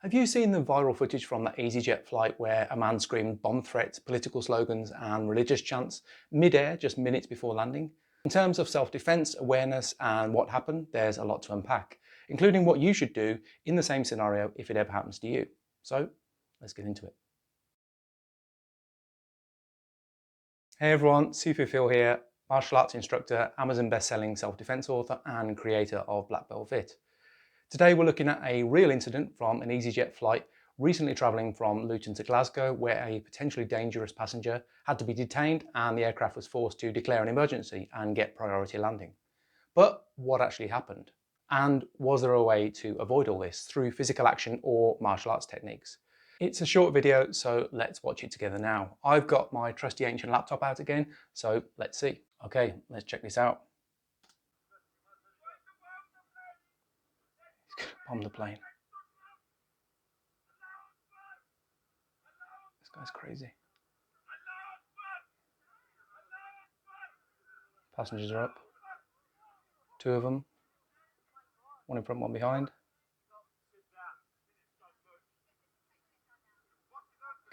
Have you seen the viral footage from that EasyJet flight where a man screamed bomb threats, political slogans and religious chants mid-air just minutes before landing? In terms of self-defense, awareness and what happened, there's a lot to unpack, including what you should do in the same scenario if it ever happens to you. So let's get into it. Hey everyone, Sifu Phil here, martial arts instructor, Amazon best-selling self-defense author and creator of Black Belt Fit. Today we're looking at a real incident from an EasyJet flight recently travelling from Luton to Glasgow, where a potentially dangerous passenger had to be detained and the aircraft was forced to declare an emergency and get priority landing. But what actually happened? And was there a way to avoid all this through physical action or martial arts techniques? It's a short video, so let's watch it together now. I've got my trusty ancient laptop out again, so let's see. Okay, let's check this out. Bomb the plane. This guy's crazy. Passengers are up. Two of them. One in front, one behind.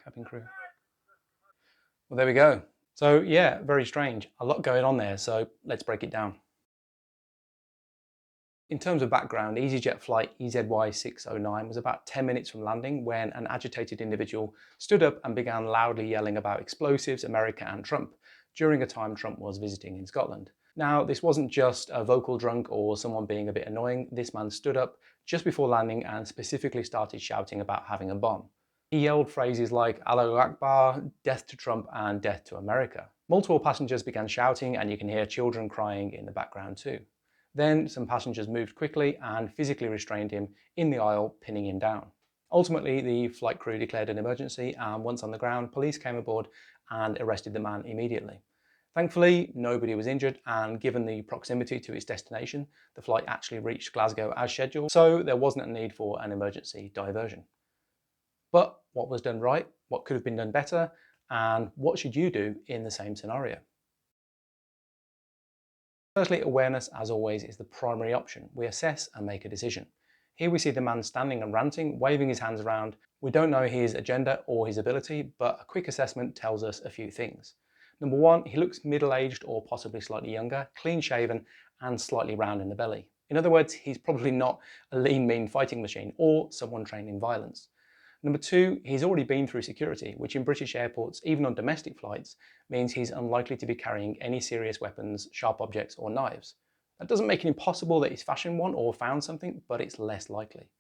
Cabin crew. Well, there we go. So yeah, very strange. A lot going on there, so let's break it down. In terms of background, EasyJet flight EZY609 was about 10 minutes from landing when an agitated individual stood up and began loudly yelling about explosives, America and Trump during a time Trump was visiting in Scotland. Now, this wasn't just a vocal drunk or someone being a bit annoying. This man stood up just before landing and specifically started shouting about having a bomb. He yelled phrases like Allahu Akbar, death to Trump and death to America. Multiple passengers began shouting and you can hear children crying in the background too. Then some passengers moved quickly and physically restrained him in the aisle, pinning him down. Ultimately, the flight crew declared an emergency and once on the ground, police came aboard and arrested the man immediately. Thankfully, nobody was injured, and given the proximity to its destination, the flight actually reached Glasgow as scheduled, so there wasn't a need for an emergency diversion. But what was done right? What could have been done better? And what should you do in the same scenario? Firstly, awareness, as always, is the primary option. We assess and make a decision. Here we see the man standing and ranting, waving his hands around. We don't know his agenda or his ability, but a quick assessment tells us a few things. Number one, he looks middle-aged or possibly slightly younger, clean-shaven and slightly round in the belly. In other words, he's probably not a lean, mean fighting machine or someone trained in violence. Number two, he's already been through security, which in British airports, even on domestic flights, means he's unlikely to be carrying any serious weapons, sharp objects or knives. That doesn't make it impossible that he's fashioned one or found something, but it's less likely.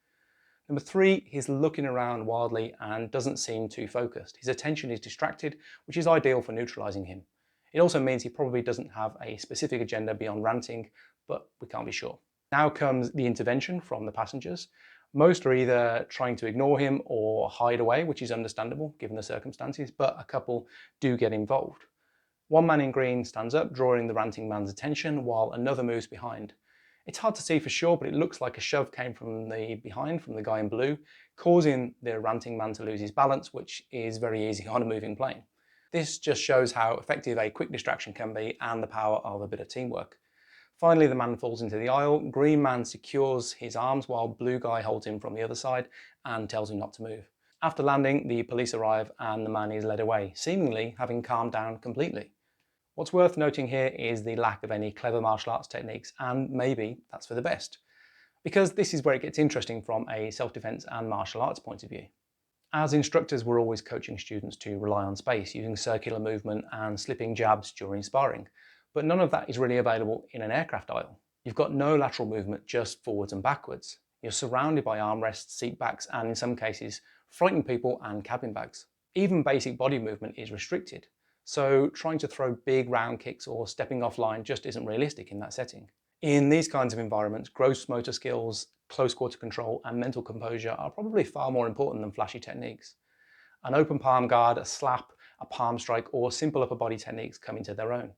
Number three, he's looking around wildly and doesn't seem too focused. His attention is distracted, which is ideal for neutralizing him. It also means he probably doesn't have a specific agenda beyond ranting, but we can't be sure. Now comes the intervention from the passengers. Most are either trying to ignore him or hide away, which is understandable given the circumstances, but a couple do get involved. One man in green stands up, drawing the ranting man's attention, while another moves behind. It's hard to see for sure, but it looks like a shove came from the behind, from the guy in blue, causing the ranting man to lose his balance, which is very easy on a moving plane. This just shows how effective a quick distraction can be and the power of a bit of teamwork. Finally, the man falls into the aisle. Green man secures his arms while blue guy holds him from the other side and tells him not to move. After landing, the police arrive and the man is led away, seemingly having calmed down completely. What's worth noting here is the lack of any clever martial arts techniques, and maybe that's for the best, because this is where it gets interesting from a self-defense and martial arts point of view. As instructors, we're always coaching students to rely on space, using circular movement and slipping jabs during sparring. But none of that is really available in an aircraft aisle. You've got no lateral movement, just forwards and backwards. You're surrounded by armrests, seat backs, and in some cases, frightened people and cabin bags. Even basic body movement is restricted. So trying to throw big round kicks or stepping offline just isn't realistic in that setting. In these kinds of environments, gross motor skills, close quarter control, and mental composure are probably far more important than flashy techniques. An open palm guard, a slap, a palm strike, or simple upper body techniques come into their own.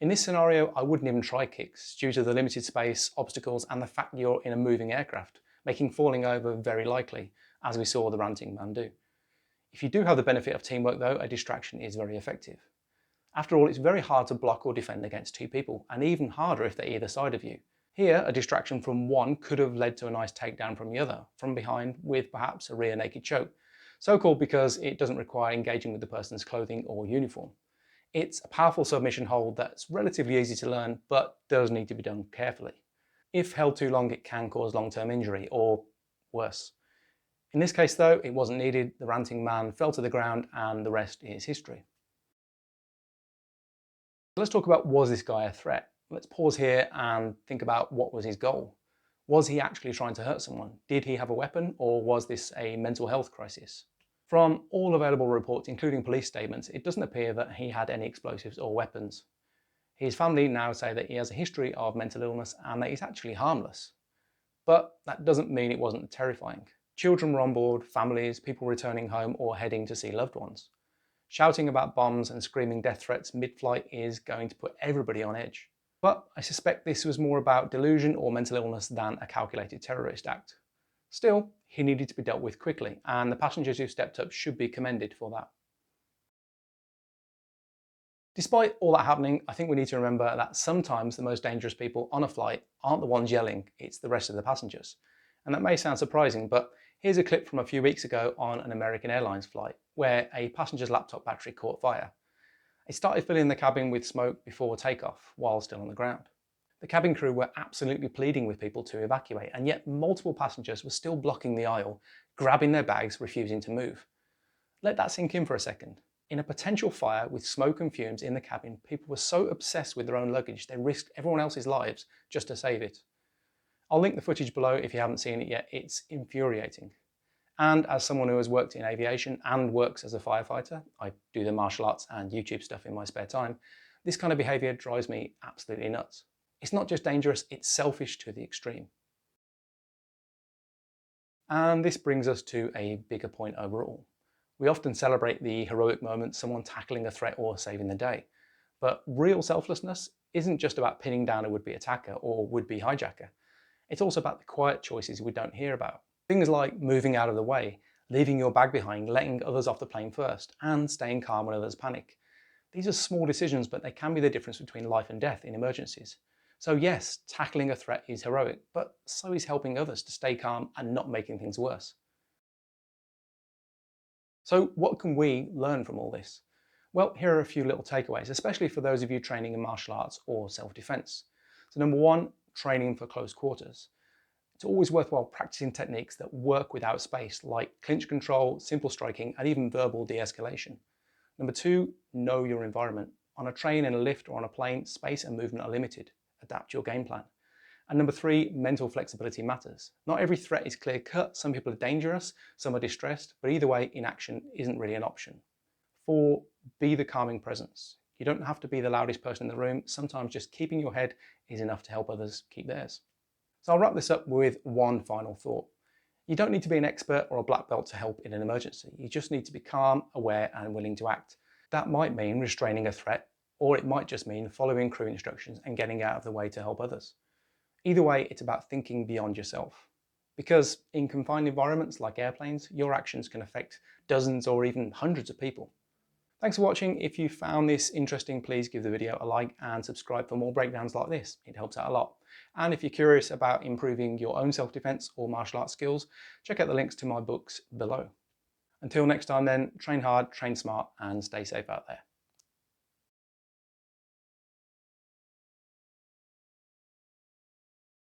In this scenario, I wouldn't even try kicks due to the limited space, obstacles, and the fact you're in a moving aircraft, making falling over very likely, as we saw the ranting man do. If you do have the benefit of teamwork though, a distraction is very effective. After all, it's very hard to block or defend against two people, and even harder if they're either side of you. Here, a distraction from one could have led to a nice takedown from the other, from behind with perhaps a rear naked choke. So called because it doesn't require engaging with the person's clothing or uniform. It's a powerful submission hold that's relatively easy to learn, but does need to be done carefully. If held too long, it can cause long-term injury, or worse. In this case though, it wasn't needed. The ranting man fell to the ground and the rest is history. Let's talk about, was this guy a threat? Let's pause here and think about what was his goal. Was he actually trying to hurt someone? Did he have a weapon, or was this a mental health crisis? From all available reports, including police statements, it doesn't appear that he had any explosives or weapons. His family now say that he has a history of mental illness and that he's actually harmless. But that doesn't mean it wasn't terrifying. Children were on board, families, people returning home or heading to see loved ones. Shouting about bombs and screaming death threats mid-flight is going to put everybody on edge. But I suspect this was more about delusion or mental illness than a calculated terrorist act. Still, he needed to be dealt with quickly, and the passengers who stepped up should be commended for that. Despite all that happening, I think we need to remember that sometimes the most dangerous people on a flight aren't the ones yelling, it's the rest of the passengers. And that may sound surprising, but here's a clip from a few weeks ago on an American Airlines flight, where a passenger's laptop battery caught fire. It started filling the cabin with smoke before takeoff, while still on the ground. The cabin crew were absolutely pleading with people to evacuate, and yet multiple passengers were still blocking the aisle, grabbing their bags, refusing to move. Let that sink in for a second. In a potential fire with smoke and fumes in the cabin, people were so obsessed with their own luggage they risked everyone else's lives just to save it. I'll link the footage below if you haven't seen it yet. It's infuriating. And as someone who has worked in aviation and works as a firefighter, I do the martial arts and YouTube stuff in my spare time, this kind of behaviour drives me absolutely nuts. It's not just dangerous, it's selfish to the extreme. And this brings us to a bigger point overall. We often celebrate the heroic moments, someone tackling a threat or saving the day. But real selflessness isn't just about pinning down a would-be attacker or would-be hijacker. It's also about the quiet choices we don't hear about. Things like moving out of the way, leaving your bag behind, letting others off the plane first, and staying calm when others panic. These are small decisions, but they can be the difference between life and death in emergencies. So yes, tackling a threat is heroic, but so is helping others to stay calm and not making things worse. So what can we learn from all this? Well, here are a few little takeaways, especially for those of you training in martial arts or self-defense. So number one, training for close quarters. It's always worthwhile practicing techniques that work without space, like clinch control, simple striking, and even verbal de-escalation. Number two, know your environment. On a train, in a lift, or on a plane, space and movement are limited. Adapt your game plan. And number three, mental flexibility matters. Not every threat is clear-cut. Some people are dangerous, some are distressed, but either way, inaction isn't really an option. 4, be the calming presence. You don't have to be the loudest person in the room. Sometimes just keeping your head is enough to help others keep theirs. So I'll wrap this up with one final thought. You don't need to be an expert or a black belt to help in an emergency. You just need to be calm, aware, and willing to act. That might mean restraining a threat, or it might just mean following crew instructions and getting out of the way to help others. Either way, it's about thinking beyond yourself. Because in confined environments like airplanes, your actions can affect dozens or even hundreds of people. Thanks for watching. If you found this interesting, please give the video a like and subscribe for more breakdowns like this. It helps out a lot. And if you're curious about improving your own self-defense or martial arts skills, check out the links to my books below. Until next time then, train hard, train smart, and stay safe out there.